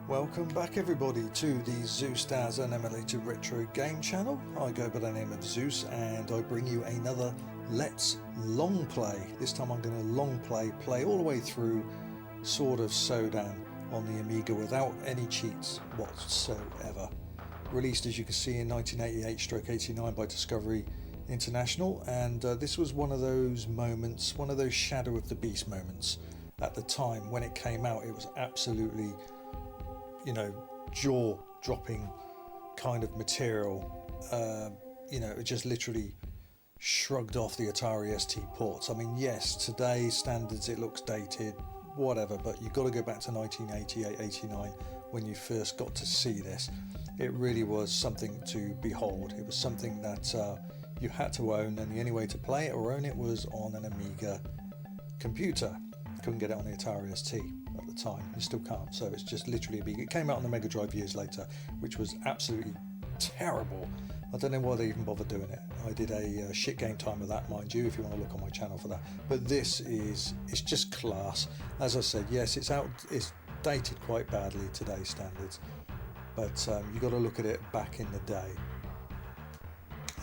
Welcome back everybody to the Zeusdaz Unemulated Retro Game channel. I go by the name of Zeus and I bring you another Let's Long Play. This time I'm going to long play all the way through Sword of Sodan on the Amiga without any cheats whatsoever. Released, as you can see, in 1988/89 by Discovery International, and this was one of those moments, one of those Shadow of the Beast moments at the time. When it came out, it was absolutely, you know, jaw-dropping kind of material. You know, it just literally shrugged off the Atari ST ports. I mean, yes, today's standards it looks dated, whatever, but you've got to go back to 1988/89 when you first got to see this. It really was something to behold. It was something that you had to own, and the only way to play it or own it was on an Amiga computer. Couldn't get it on the Atari ST at the time. You still can't. So it's just literally Amiga. It came out on the Mega Drive years later, which was absolutely terrible. I don't know why they even bothered doing it. I did a shit game time of that, mind you, if you want to look on my channel for that. But this is, it's just class. As I said, yes, it's dated quite badly today's standards, but you got to look at it back in the day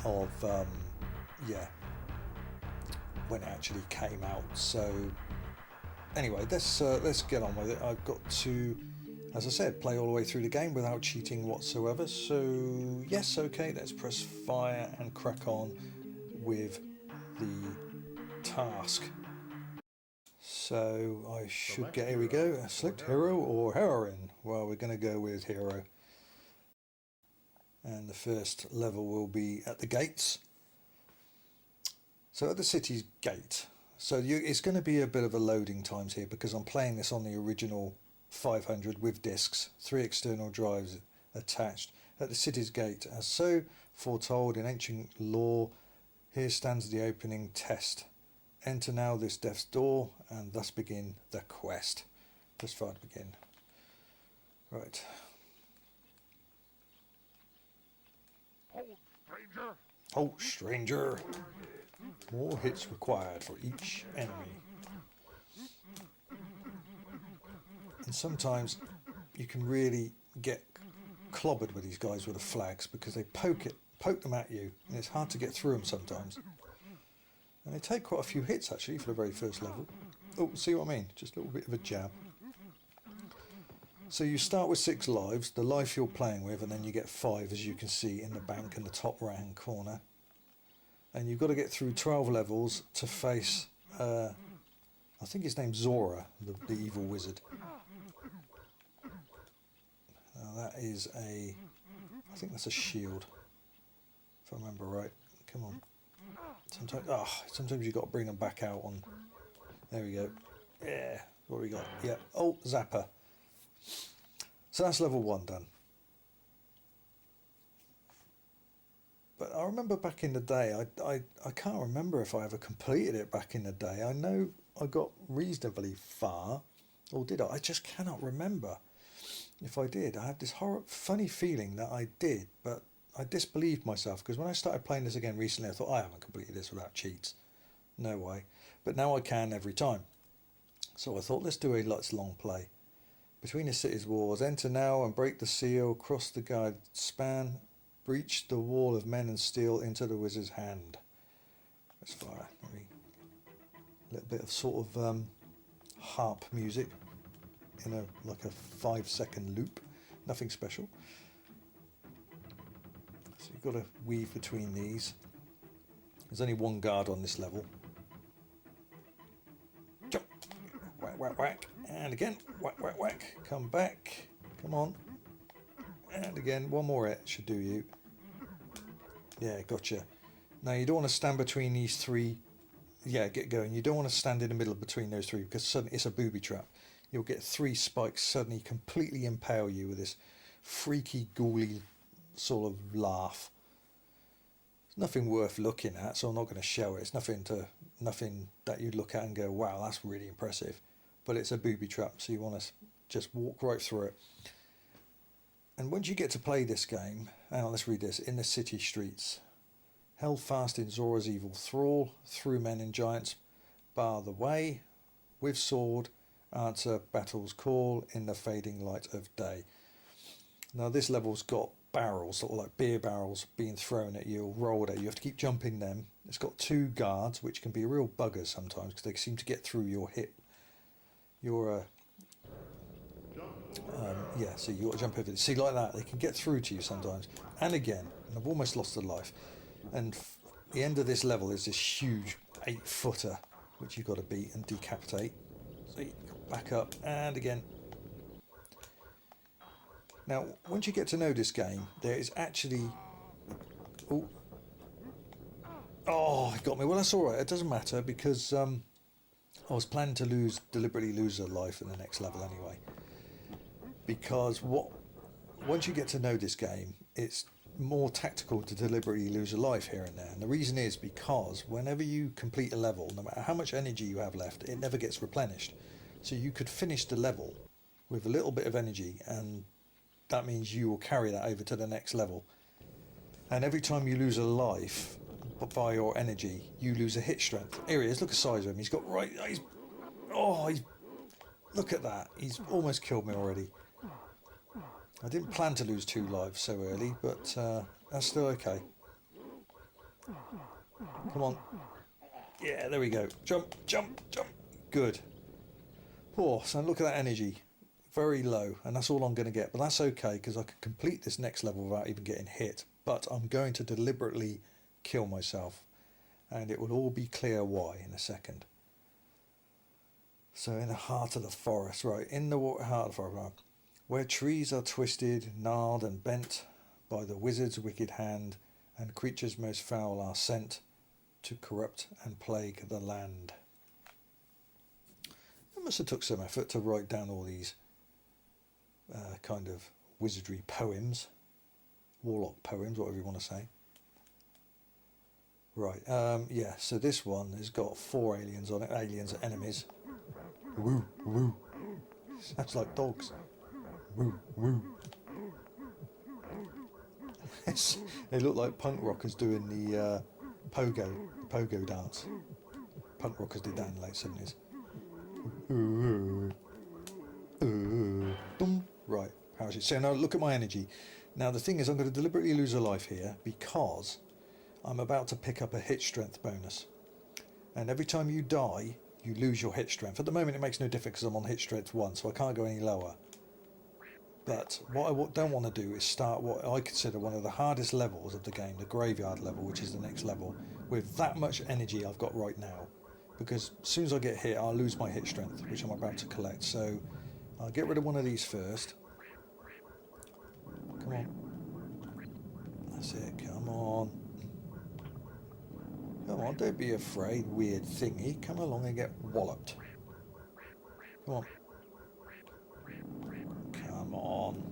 of yeah, when it actually came out. So anyway, let's get on with it. I've got to, as I said, play all the way through the game without cheating whatsoever. So yes, okay, let's press fire and crack on with the task. So I should get, here we go, select hero or heroine. Well, we're going to go with hero. And the first level will be at the gates. So at the city's gate. So it's going to be a bit of a loading times here because I'm playing this on the original 500 with discs, 3 external drives attached. At the city's gate, as so foretold in ancient lore, here stands the opening test. Enter now this death's door and thus begin the quest. Just fire to begin. Right. Hold, stranger! Halt, stranger! More hits required for each enemy. And sometimes you can really get clobbered with these guys with the flags because they poke them at you, and it's hard to get through them sometimes. And they take quite a few hits actually for the very first level. Oh, see what I mean? Just a little bit of a jab. So you start with 6 lives, the life you're playing with, and then you get 5, as you can see in the bank in the top right hand corner. And you've got to get through 12 levels to face, I think his name's Zora, the evil wizard. Now that is I think that's a shield, if I remember right. Come on. Sometimes you've got to bring them back out on. There we go. Yeah, what we got? Yeah. Oh, Zapper. So that's level 1 done. But I remember back in the day, I can't remember if I ever completed it back in the day. I know I got reasonably far, or did I? I just cannot remember if I did. I have this funny feeling that I did, but I disbelieved myself because when I started playing this again recently, I thought I haven't completed this without cheats. No way. But now I can every time. So I thought, let's do a Let's Long Play. Between the city's walls, enter now and break the seal, cross the guarded span, breach the wall of men and steel into the wizard's hand. Let's fire. A little bit of sort of harp music in like a 5-second loop. Nothing special. So you've got to weave between these. There's only 1 guard on this level. Jump. Whack, whack, whack. And again. Whack, whack, whack. Come back. Come on. And again, 1 more hit should do you. Yeah, gotcha. Now you don't want to stand between these 3. Yeah, get going. You don't want to stand in the middle between those 3 because suddenly it's a booby trap. You'll get 3 spikes suddenly completely impale you with this freaky, ghouly sort of laugh. It's nothing worth looking at, so I'm not going to show it. It's nothing that you look at and go, wow, that's really impressive. But it's a booby trap, so you want to just walk right through it. And once you get to play this game, hang on, let's read this. In the city streets, held fast in Zora's evil thrall, through men and giants, bar the way, with sword Answer battle's call in the fading light of day. Now this level's got barrels, sort of like beer barrels being thrown at you or rolled at you. You have to keep jumping them. It's got 2 guards, which can be a real bugger sometimes because they seem to get through your hip. Yeah, so you got to jump over it. See, like that, they can get through to you sometimes. And again, and I've almost lost a life. And the end of this level is this huge 8-footer, which you've got to beat and decapitate. So you back up, and again. Now, once you get to know this game, there is actually... Oh, it got me. Well, that's all right. It doesn't matter because I was planning to deliberately lose a life in the next level anyway. Because once you get to know this game, it's more tactical to deliberately lose a life here and there. And the reason is because whenever you complete a level, no matter how much energy you have left, it never gets replenished. So you could finish the level with a little bit of energy, and that means you will carry that over to the next level. And every time you lose a life by your energy, you lose a hit strength. Here he is, look at the size of him. He's got look at that. He's almost killed me already. I didn't plan to lose 2 lives so early, but that's still okay. Come on. Yeah, there we go. Jump, jump, jump. Good. Poor, so look at that energy. Very low, and that's all I'm going to get. But that's okay, because I can complete this next level without even getting hit. But I'm going to deliberately kill myself. And it will all be clear why in a second. So in the heart of the forest, right, in the heart of the forest, right, where trees are twisted, gnarled and bent by the wizard's wicked hand, and creatures most foul are sent to corrupt and plague the land. It must have took some effort to write down all these kind of wizardry poems, warlock poems, whatever you want to say. Right, yeah, so this one has got 4 aliens on it. Aliens are enemies. Woo, woo. Sounds like dogs. Woo, woo. They look like punk rockers doing the pogo dance. Punk rockers did that in the late 70s. Right, parachute. So now look at my energy. Now the thing is, I'm going to deliberately lose a life here because I'm about to pick up a hit strength bonus. And every time you die, you lose your hit strength. At the moment it makes no difference because I'm on hit strength 1, so I can't go any lower. But what I don't want to do is start what I consider one of the hardest levels of the game, the graveyard level, which is the next level, with that much energy I've got right now. Because as soon as I get hit, I'll lose my hit strength, which I'm about to collect. So I'll get rid of one of these first. Come on. That's it, come on. Come on, don't be afraid, weird thingy. Come along and get walloped. Come on. Come on.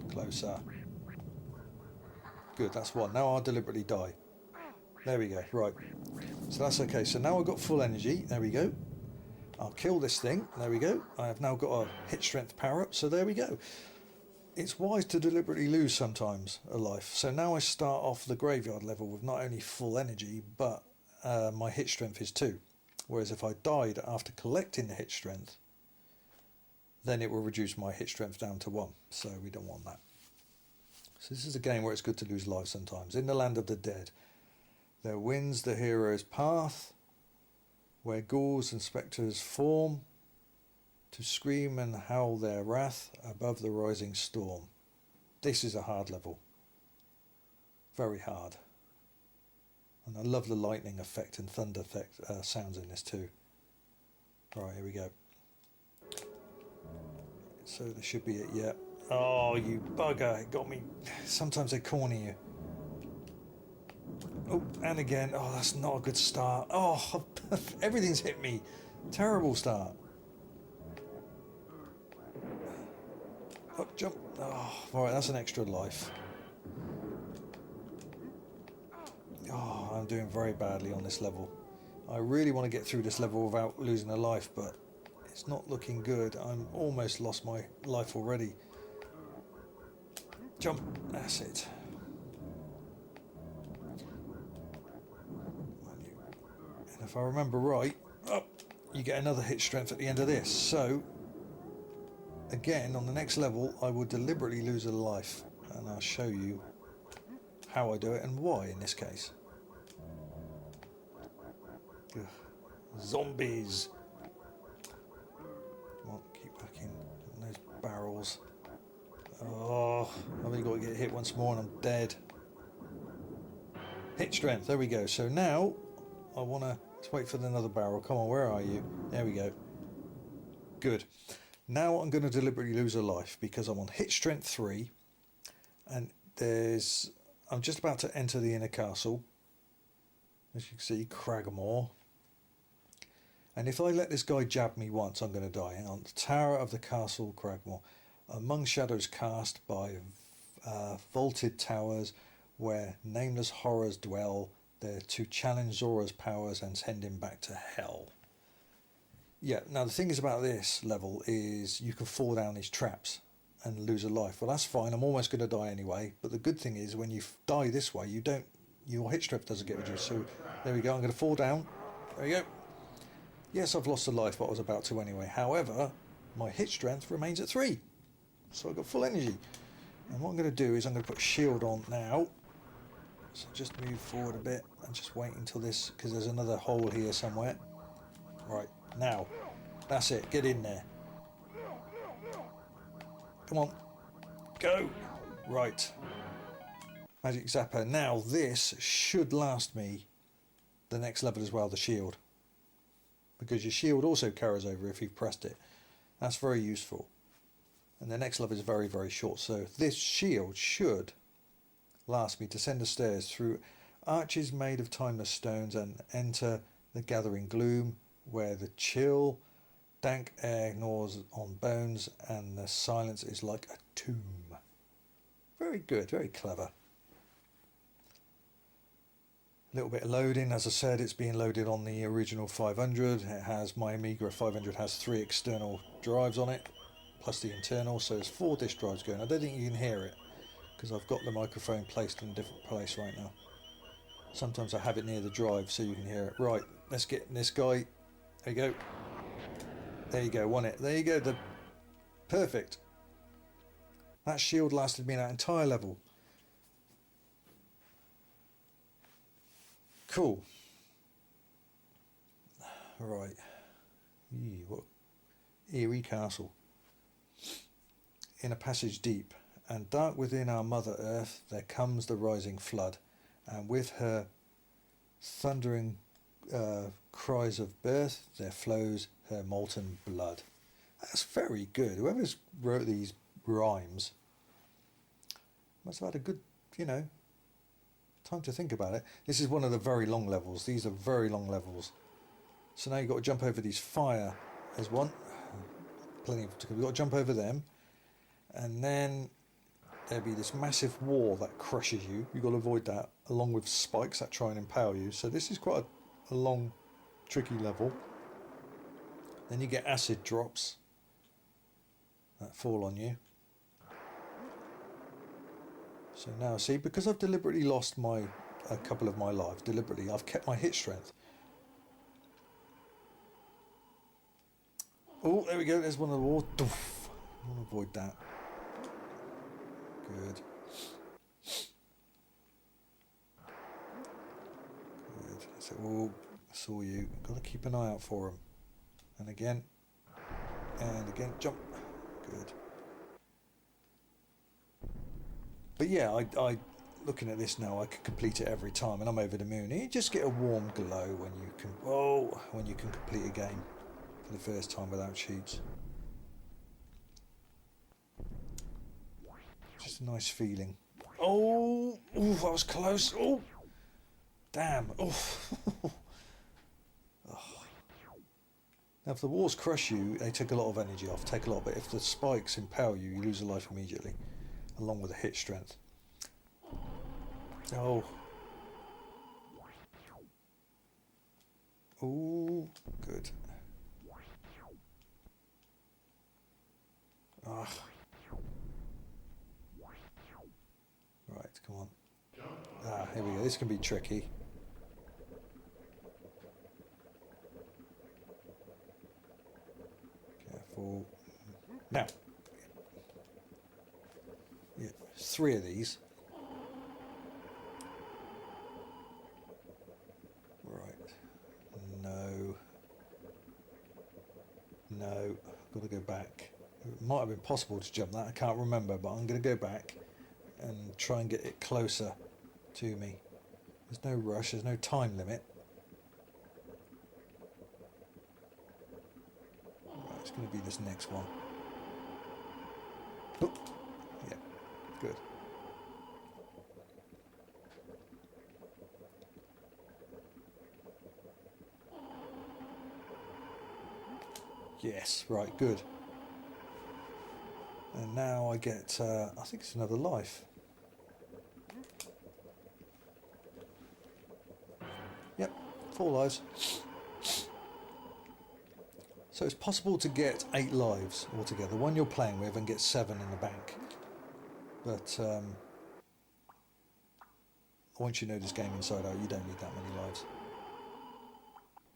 Closer. Good, that's one. Now I'll deliberately die. There we go, right. So that's okay. So now I've got full energy. There we go. I'll kill this thing. There we go. I have now got a hit strength power up. So there we go. It's wise to deliberately lose sometimes a life. So now I start off the graveyard level with not only full energy, but my hit strength is 2. Whereas if I died after collecting the hit strength, then it will reduce my hit strength down to 1. So we don't want that. So this is a game where it's good to lose life sometimes. In the land of the dead, there winds the hero's path, where ghouls and spectres form, to scream and howl their wrath above the rising storm. This is a hard level. Very hard. And I love the lightning effect and thunder effect sounds in this too. Right, here we go. So this should be it, yeah. Oh, you bugger, it got me. Sometimes they corner you. Oh, and again. Oh, that's not a good start. Oh, everything's hit me. Terrible start. Oh, jump. Oh, alright, that's an extra life. Oh, I'm doing very badly on this level. I really want to get through this level without losing a life, but it's not looking good. I'm almost lost my life already. Jump. That's it. And if I remember right, you get another hit strength at the end of this. So again, on the next level, I will deliberately lose a life, and I'll show you how I do it and why in this case. Ugh. Zombies! Come on, keep whacking on those barrels. Oh, I've only got to get hit once more and I'm dead. Hit strength, there we go. So now, I want to wait for another barrel. Come on, where are you? There we go. Good. Now I'm going to deliberately lose a life because I'm on hit strength 3 and I'm just about to enter the inner castle. As you can see, Cragmore. And if I let this guy jab me once, I'm going to die. On the tower of the castle, Cragmore. Among shadows cast by vaulted towers where nameless horrors dwell, there to challenge Zora's powers and send him back to hell. Yeah, now the thing is about this level is you can fall down these traps and lose a life. Well, that's fine. I'm almost going to die anyway. But the good thing is when you die this way, your hit strength doesn't get reduced. So there we go. I'm going to fall down. There we go. Yes, I've lost a life, but I was about to anyway. However, my hit strength remains at 3. So I've got full energy. And what I'm going to do is I'm going to put shield on now. So just move forward a bit and just wait until this, because there's another hole here somewhere. Right, now. That's it. Get in there. Come on. Go. Right. Magic Zapper. Now this should last me the next level as well, the shield. Because your shield also carries over if you've pressed it. That's very useful. And the next level is very, very short. So this shield should last me. Descend the stairs through arches made of timeless stones and enter the gathering gloom where the chill, dank air gnaws on bones and the silence is like a tomb. Very good, very clever. A little bit of loading. As I said, it's being loaded on the original 500. It has, my Amiga 500 has 3 external drives on it, plus the internal, so there's 4 disk drives going. I don't think you can hear it, because I've got the microphone placed in a different place right now. Sometimes I have it near the drive so you can hear it. Right, let's get this guy. There you go. There you go, won it. There you go, perfect. That shield lasted me that entire level. Cool. Right. What? Eerie castle. In a passage deep and dark within our Mother Earth, there comes the rising flood, and with her thundering cries of birth, there flows her molten blood. That's very good. Whoever's wrote these rhymes must have had a good, time to think about it. This is one of the very long levels. These are very long levels. So now you've got to jump over these fire. There's one. Plenty of. You've got to jump over them. And then there'll be this massive wall that crushes you. You've got to avoid that, along with spikes that try and impale you. So this is quite a long, tricky level. Then you get acid drops that fall on you. So now, see, because I've deliberately lost a couple of my lives, deliberately, I've kept my hit strength. Oh, there we go, there's one of the walls. I want to avoid that. Good. Good. So, oh, I saw you. Got to keep an eye out for them. And again, jump. Good. But yeah, I looking at this now, I could complete it every time, and I'm over the moon. You just get a warm glow when you can complete a game for the first time without cheats. Just a nice feeling. Oh, ooh, that was close. Oh, damn. Oh. Now, if the walls crush you, they take a lot of energy off. Take a lot, but if the spikes impale you, you lose a life immediately, along with the hit strength. Oh. Oh, good. Ah. Right, come on. Ah, here we go. This can be tricky. Careful. Now, 3 of these. Right. No. No. Got to go back. It might have been possible to jump that. I can't remember, but I'm going to go back and try and get it closer to me. There's no rush. There's no time limit. Right, it's going to be this next one. Oh, yeah, good. Yes, right, good. And now I get, I think it's another life. Yep, 4 lives. So it's possible to get 8 lives altogether, one you're playing with, and get 7 in the bank. But once you know this game inside out, you don't need that many lives.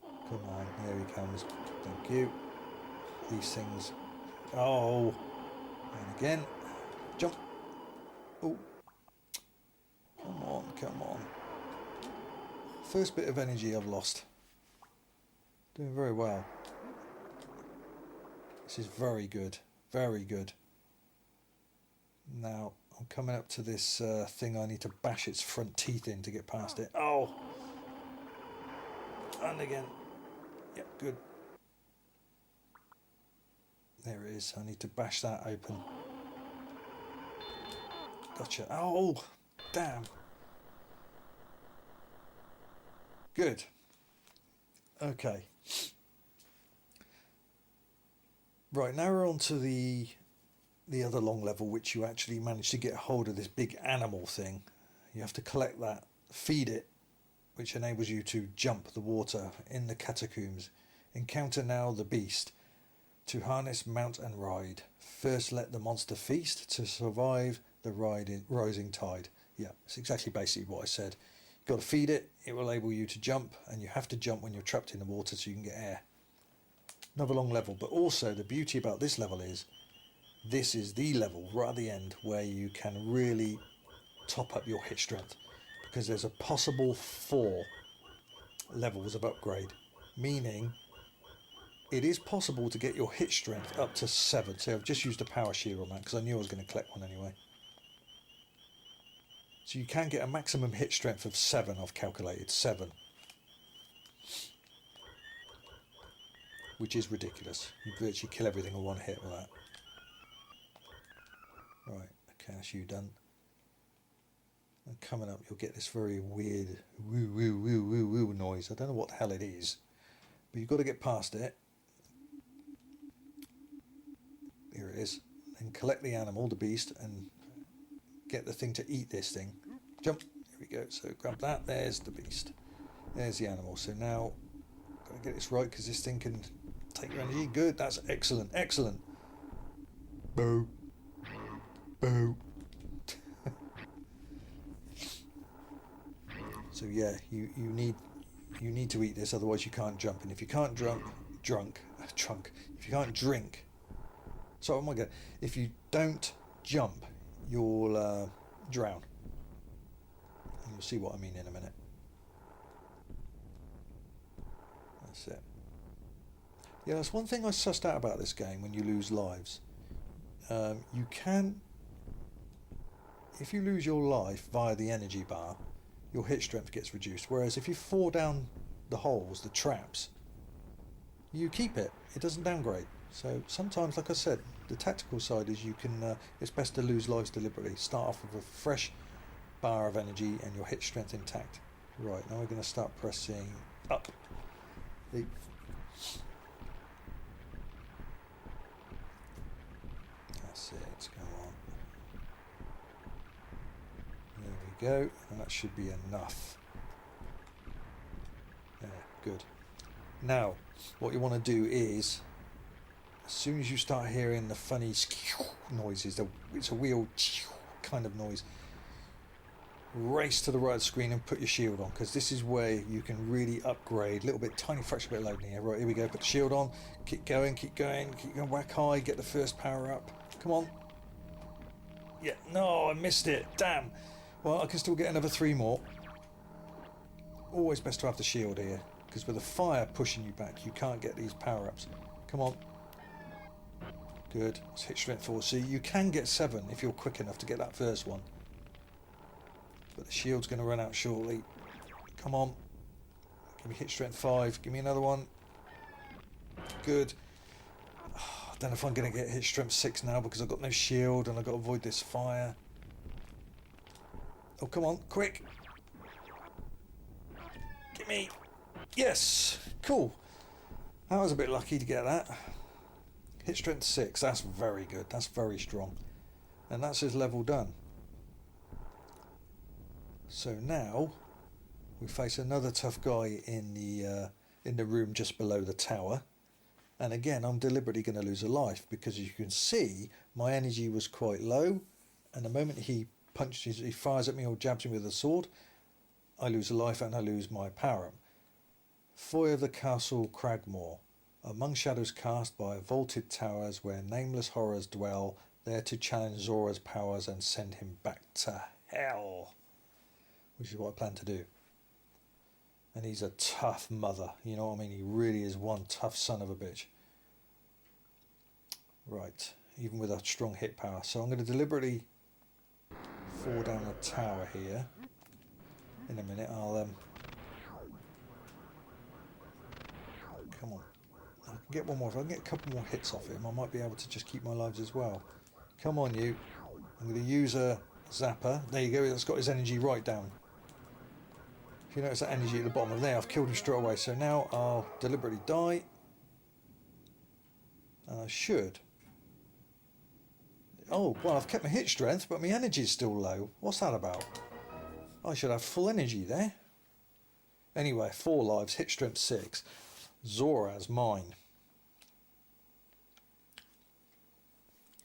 Come on, here he comes. Thank you. These things. Oh! And again. Jump! Oh! Come on, come on. First bit of energy I've lost. Doing very well. This is very good. Very good. Now, I'm coming up to this thing I need to bash its front teeth in to get past it. Oh! And again. Yep, good. There it is. I need to bash that open. Gotcha. Oh! Damn. Good. Okay. Right, now we're on to the other long level, which you actually manage to get hold of this big animal thing. You have to collect that, feed it, which enables you to jump the water in the catacombs. Encounter now the beast. To harness, mount and ride. First let the monster feast to survive the rising tide. Yeah, it's exactly basically what I said. You've got to feed it, it will enable you to jump, and you have to jump when you're trapped in the water so you can get air. Another long level, but also the beauty about this level is this is the level right at the end where you can really top up your hit strength, because there's a possible 4 levels of upgrade, meaning it is possible to get your hit strength up to 7. So I've just used a power shield on that because I knew I was going to collect one anyway. So you can get a maximum hit strength of 7, I've calculated 7. Which is ridiculous. You virtually kill everything in one hit with that. Right, okay, that's you done. And coming up, you'll get this very weird woo woo woo woo woo noise. I don't know what the hell it is, but you've got to get past it. Here it is. Then collect the animal, the beast, and get the thing to eat this thing. Jump. Here we go. So grab that. There's the beast. There's the animal. So now, got to get this right because this thing can take your energy. Good. That's excellent. Excellent. Boo. Boo. So yeah, you need to eat this, otherwise you can't jump. And if you can't if you can't drink. So, oh my god, if you don't jump, you'll drown. And you'll see what I mean in a minute. That's it. Yeah, that's one thing I sussed out about this game when you lose lives. You can, if you lose your life via the energy bar, your hit strength gets reduced. Whereas if you fall down the holes, the traps, you keep it. It doesn't downgrade. So sometimes, like I said, the tactical side is you can. It's best to lose lives deliberately. Start off with a fresh bar of energy and your hit strength intact. Right, now we're going to start pressing up. Leap. That's it. Come on. There we go, and that should be enough. Yeah, good. Now, what you want to do is, as soon as you start hearing the funny noises, it's a wheel kind of noise, race to the right of the screen and put your shield on, because this is where you can really upgrade. A little bit, tiny fraction bit of loading here. Right, here we go. Put the shield on. Keep going, keep going, keep going. Whack high. Get the first power up. Come on. Yeah, no, I missed it. Damn. Well, I can still get another 3 more. Always best to have the shield here, because with the fire pushing you back, you can't get these power-ups. Come on. Good. Let's hit strength 4. See, you can get 7 if you're quick enough to get that first one. But the shield's going to run out shortly. Come on. Give me hit strength 5. Give me another one. Good. Oh, I don't know if I'm going to get hit strength 6 now because I've got no shield and I've got to avoid this fire. Oh, come on. Quick. Give me. Yes. Cool. I was a bit lucky to get that. Hit strength 6. That's very good. That's very strong. And that's his level done. So now we face another tough guy in the room just below the tower. And again, I'm deliberately going to lose a life because, as you can see, my energy was quite low. And the moment he fires at me or jabs me with a sword, I lose a life and I lose my power. Foyer of the Castle Cragmore. Among shadows cast by vaulted towers where nameless horrors dwell, there to challenge Zora's powers and send him back to hell. Which is what I plan to do. And he's a tough mother, you know what I mean? He really is one tough son of a bitch. Right, even with a strong hit power. So I'm going to deliberately fall down the tower here. In a minute, I'll come on. I can get one more. If I can get a couple more hits off him, I might be able to just keep my lives as well. Come on, you. I'm going to use a zapper. There you go, that's got his energy right down. If you notice that energy at the bottom of there, I've killed him straight away. So now I'll deliberately die. And I should. Oh, well, I've kept my hit strength, but my energy's still low. What's that about? I should have full energy there. Anyway, 4 lives, hit strength 6. Zora's mine.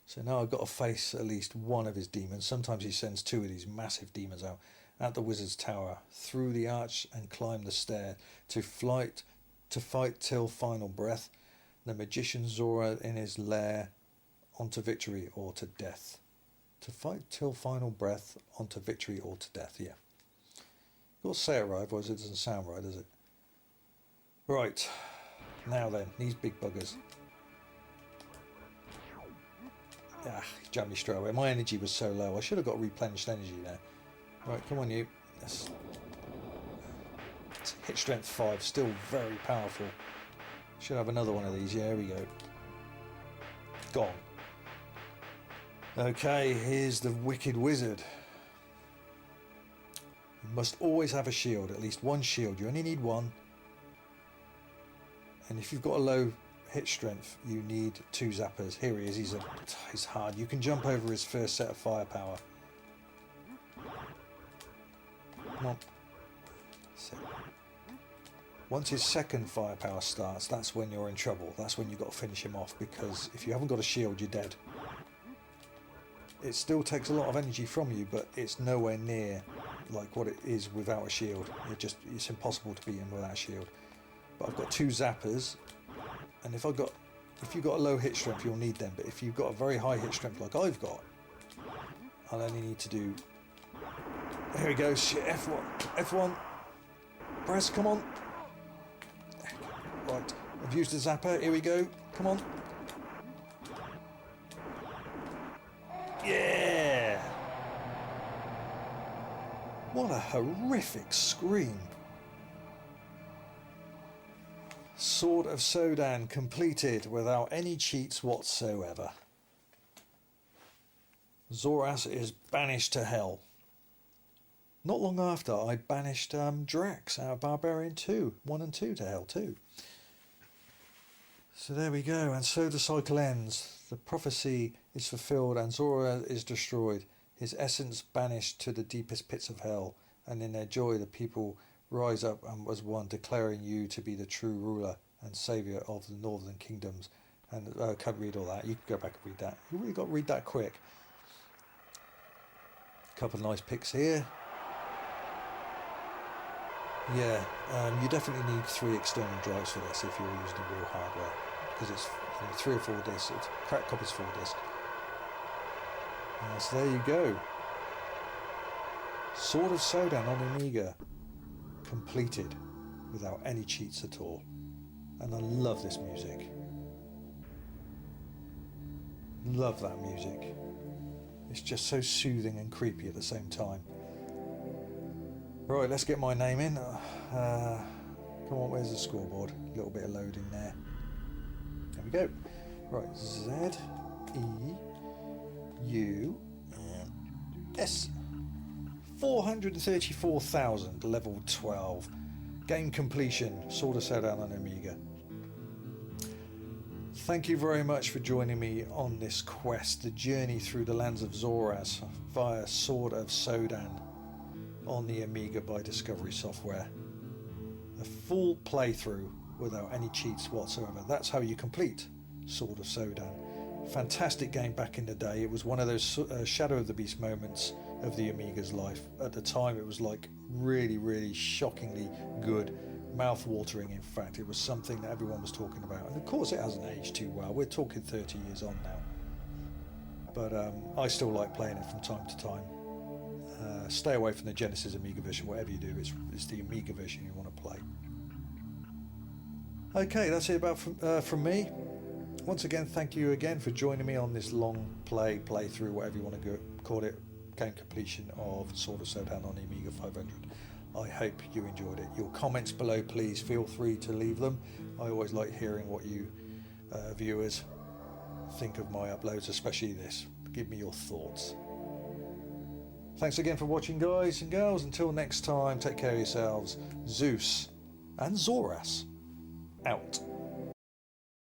So now I've got to face at least one of his demons. Sometimes he sends 2 of these massive demons out. At the wizard's tower, through the arch and climb the stair, to fight till final breath. The magician Zora in his lair, onto victory or to death. To fight till final breath, onto victory or to death, yeah. Got to say it right, otherwise it doesn't sound right, does it? Right, now then, these big buggers. Ah, he jumped me straight away. My energy was so low, I should have got replenished energy there. Right, come on you. Yes. Hit strength 5, still very powerful. Should have another one of these. Yeah, here we go. Gone. Okay, here's the wicked wizard. You must always have a shield, at least one shield. You only need one. And if you've got a low hit strength, you need 2 zappers. Here he is. He's hard. You can jump over his first set of firepower. Come on. Once his second firepower starts, that's when you're in trouble. That's when you've got to finish him off, because if you haven't got a shield, you're dead. It still takes a lot of energy from you, but it's nowhere near like what it is without a shield. It's impossible to beat him without a shield. But I've got 2 zappers, and if you've got a low hit strength, you'll need them. But if you've got a very high hit strength like I've got, I'll only need to do. Here we go. Shit, F1. F1. Press, come on. Right, I've used the zapper. Here we go. Come on. Yeah! What a horrific scream. Sword of Sodan completed without any cheats whatsoever. Zeusdaz is banished to hell. Not long after, I banished Drax out of Barbarian 2, 1 and 2 to hell too. So there we go, and so the cycle ends. The prophecy is fulfilled and Zora is destroyed, his essence banished to the deepest pits of hell, and in their joy the people rise up and as one, declaring you to be the true ruler and saviour of the northern kingdoms. And I can't read all that, you can go back and read that. You really got to read that quick. Couple of nice picks here. Yeah, you definitely need 3 external drives for this if you're using the real hardware, because it's 3 or 4 discs. Cracked copies 4 discs. So there you go. Sword of Sodan on Amiga. Completed without any cheats at all. And I love this music. Love that music. It's just so soothing and creepy at the same time. Right, let's get my name in. Come on, where's the scoreboard? A little bit of loading there. There we go. Right, Z, E, U, S. 434,000, level 12. Game completion, Sword of Sodan on Amiga. Thank you very much for joining me on this quest, the journey through the lands of Zeusdaz via Sword of Sodan on the Amiga by Discovery Software. A full playthrough without any cheats whatsoever. That's how you complete Sword of Sodan. Fantastic game back in the day. It was one of those Shadow of the Beast moments of the Amiga's life. At the time it was like really shockingly good, mouth-watering. In fact, it was something that everyone was talking about, and of course it hasn't aged too well. We're talking 30 years on now, but I still like playing it from time to time. Stay away from the Genesis Amiga version. Whatever you do, it's the Amiga version you want to play. Okay, that's it about from me. Once again, thank you again for joining me on this long playthrough, whatever you want to call it, game completion of Sword of Sodan on the Amiga 500. I hope you enjoyed it. Your comments below, please feel free to leave them. I always like hearing what you viewers think of my uploads, especially this. Give me your thoughts. Thanks again for watching, guys and girls. Until next time, take care of yourselves. Zeus and Zeusdaz out.